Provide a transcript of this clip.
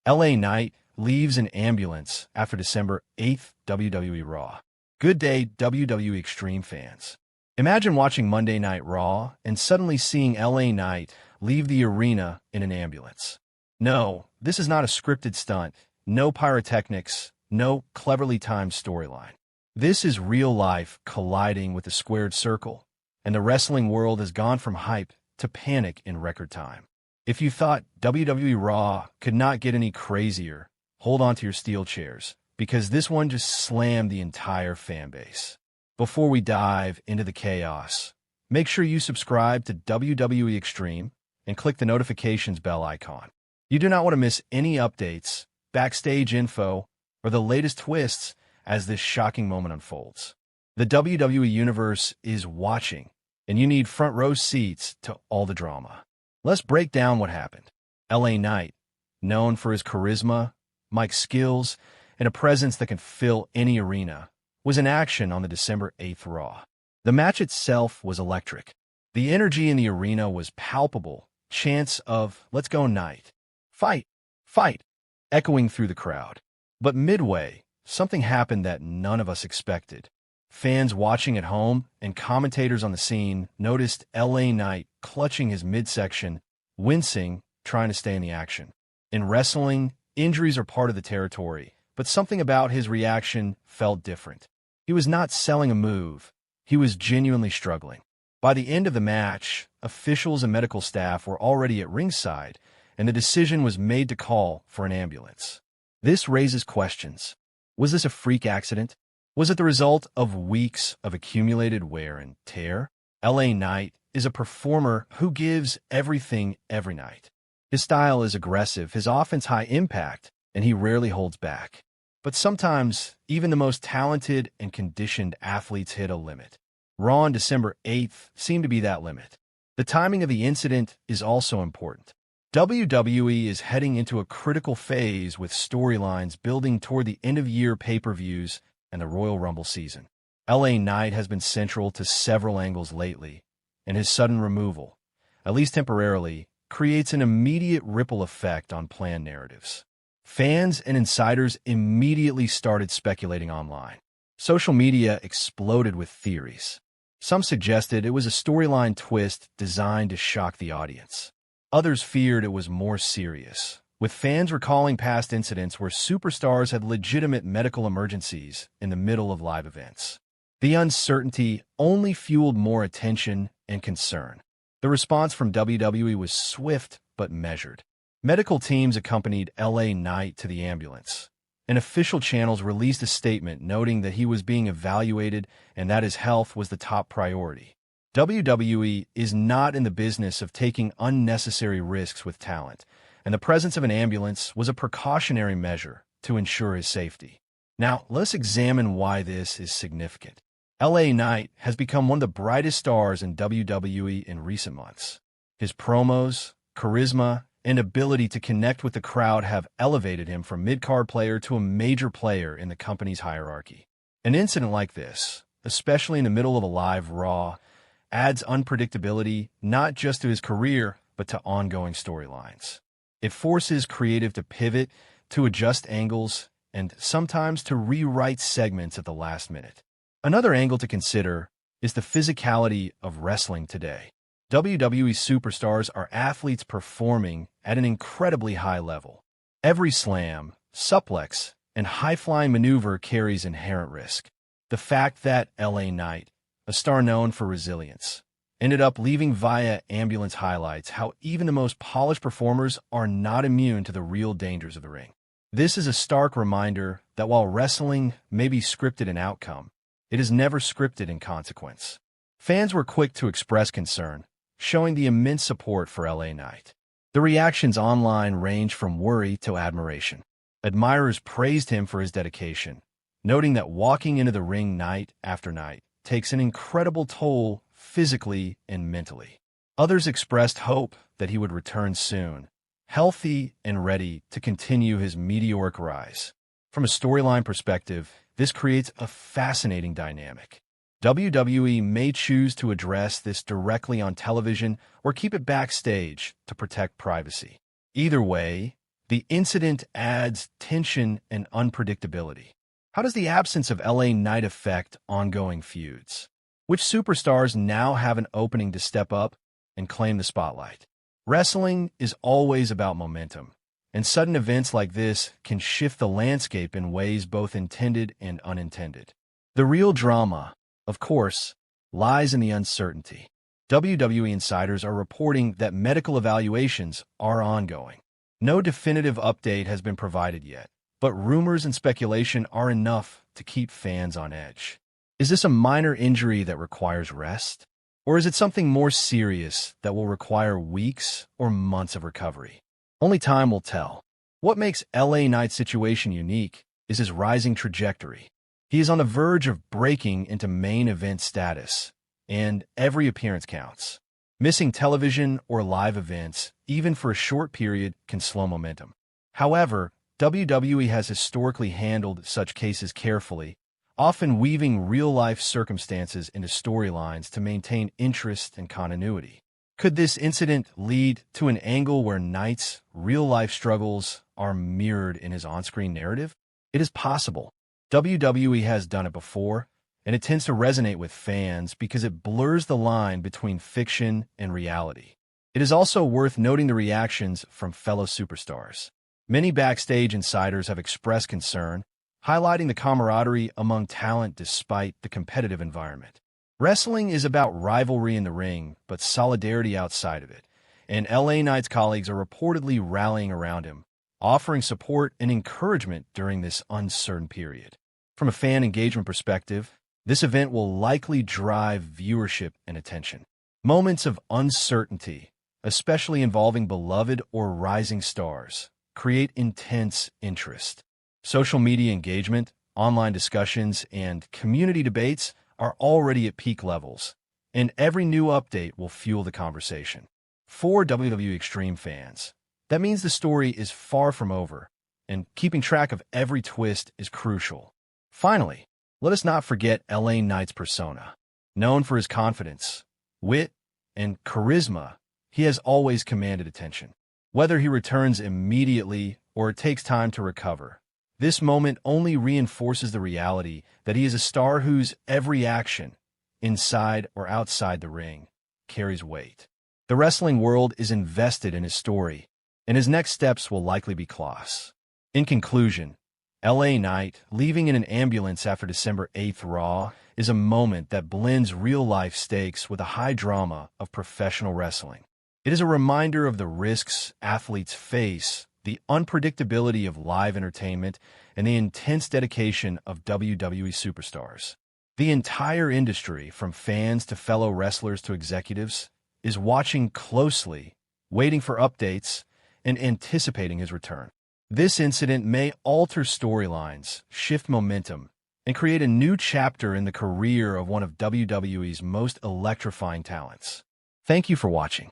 LA Knight leaves an ambulance after December 8th WWE Raw. Good day, WWE Extreme fans. Imagine watching Monday Night Raw and suddenly seeing LA Knight leave the arena in an ambulance. No, this is not a scripted stunt, no pyrotechnics, no cleverly timed storyline. This is real life colliding with the squared circle, and the wrestling world has gone from hype to panic in record time. If you thought WWE Raw could not get any crazier, hold on to your steel chairs, because this one just slammed the entire fan base. Before we dive into the chaos, make sure you subscribe to WWE Extreme and click the notifications bell icon. You do not want to miss any updates, backstage info, or the latest twists as this shocking moment unfolds. The WWE Universe is watching, and you need front row seats to all the drama. Let's break down what happened. LA Knight, known for his charisma, mic skills, and a presence that can fill any arena, was in action on the December 8th Raw. The match itself was electric. The energy in the arena was palpable, chants of, "Let's go Knight. Fight! Fight!" echoing through the crowd. But midway, something happened that none of us expected. Fans watching at home and commentators on the scene noticed LA Knight clutching his midsection, wincing, trying to stay in the action. In wrestling, injuries are part of the territory, but something about his reaction felt different. He was not selling a move. He was genuinely struggling. By the end of the match, officials and medical staff were already at ringside, and the decision was made to call for an ambulance. This raises questions. Was this a freak accident? Was it the result of weeks of accumulated wear and tear? LA Knight is a performer who gives everything every night. His style is aggressive, his offense high impact, and he rarely holds back. But sometimes, even the most talented and conditioned athletes hit a limit. Raw on December 8th seemed to be that limit. The timing of the incident is also important. WWE is heading into a critical phase with storylines building toward the end-of-year pay-per-views and the Royal Rumble season. LA Knight has been central to several angles lately, and his sudden removal, at least temporarily, creates an immediate ripple effect on planned narratives. Fans and insiders immediately started speculating online. Social media exploded with theories. Some suggested it was a storyline twist designed to shock the audience. Others feared it was more serious, with fans recalling past incidents where superstars had legitimate medical emergencies in the middle of live events. The uncertainty only fueled more attention and concern. The response from WWE was swift but measured. Medical teams accompanied LA Knight to the ambulance, and official channels released a statement noting that he was being evaluated and that his health was the top priority. WWE is not in the business of taking unnecessary risks with talent, and the presence of an ambulance was a precautionary measure to ensure his safety. Now, let's examine why this is significant. LA Knight has become one of the brightest stars in WWE in recent months. His promos, charisma, and ability to connect with the crowd have elevated him from mid-card player to a major player in the company's hierarchy. An incident like this, especially in the middle of a live Raw, adds unpredictability not just to his career, but to ongoing storylines. It forces creative to pivot, to adjust angles, and sometimes to rewrite segments at the last minute. Another angle to consider is the physicality of wrestling today. WWE superstars are athletes performing at an incredibly high level. Every slam, suplex, and high-flying maneuver carries inherent risk. The fact that LA Knight, a star known for resilience, ended up leaving via ambulance highlights how even the most polished performers are not immune to the real dangers of the ring. This is a stark reminder that while wrestling may be scripted in outcome, it is never scripted in consequence. Fans were quick to express concern, showing the immense support for LA Knight. The reactions online ranged from worry to admiration. Admirers praised him for his dedication, noting that walking into the ring night after night takes an incredible toll physically and mentally. Others expressed hope that he would return soon, healthy and ready to continue his meteoric rise. From a storyline perspective, this creates a fascinating dynamic. WWE may choose to address this directly on television or keep it backstage to protect privacy. Either way, The incident adds tension and unpredictability. How does the absence of LA Knight affect ongoing feuds? Which superstars now have an opening to step up and claim the spotlight? Wrestling is always about momentum, and sudden events like this can shift the landscape in ways both intended and unintended. The real drama, of course, lies in the uncertainty. WWE insiders are reporting that medical evaluations are ongoing. No definitive update has been provided yet, but rumors and speculation are enough to keep fans on edge. Is this a minor injury that requires rest? Or is it something more serious that will require weeks or months of recovery? Only time will tell. What makes LA Knight's situation unique is his rising trajectory. He is on the verge of breaking into main event status, and every appearance counts. Missing television or live events, even for a short period, can slow momentum. However, WWE has historically handled such cases carefully, often weaving real-life circumstances into storylines to maintain interest and continuity. Could this incident lead to an angle where Knight's real-life struggles are mirrored in his on-screen narrative? It is possible. WWE has done it before, and it tends to resonate with fans because it blurs the line between fiction and reality. It is also worth noting the reactions from fellow superstars. Many Backstage insiders have expressed concern, highlighting the camaraderie among talent despite the competitive environment. Wrestling is about rivalry in the ring, but solidarity outside of it, and LA Knight's colleagues are reportedly rallying around him, offering support and encouragement during this uncertain period. From a fan engagement perspective, this event will likely drive viewership and attention. Moments of uncertainty, especially involving beloved or rising stars, create intense interest. Social media engagement, online discussions, and community debates are already at peak levels, and every new update will fuel the conversation. For WWE Extreme fans, that means the story is far from over, and keeping track of every twist is crucial. Finally, let us not forget LA Knight's persona. Known for his confidence, wit, and charisma, he has always commanded attention. Whether he returns immediately or it takes time to recover, this moment only reinforces the reality that he is a star whose every action, inside or outside the ring, carries weight. The wrestling world is invested in his story, and his next steps will likely be colossal. In conclusion, LA Knight leaving in an ambulance after December 8th Raw is a moment that blends real-life stakes with the high drama of professional wrestling. It is a reminder of the risks athletes face, the unpredictability of live entertainment, and the intense dedication of WWE superstars. The entire industry, from fans to fellow wrestlers to executives, is watching closely, waiting for updates, and anticipating his return. This incident may alter storylines, shift momentum, and create a new chapter in the career of one of WWE's most electrifying talents. Thank you for watching.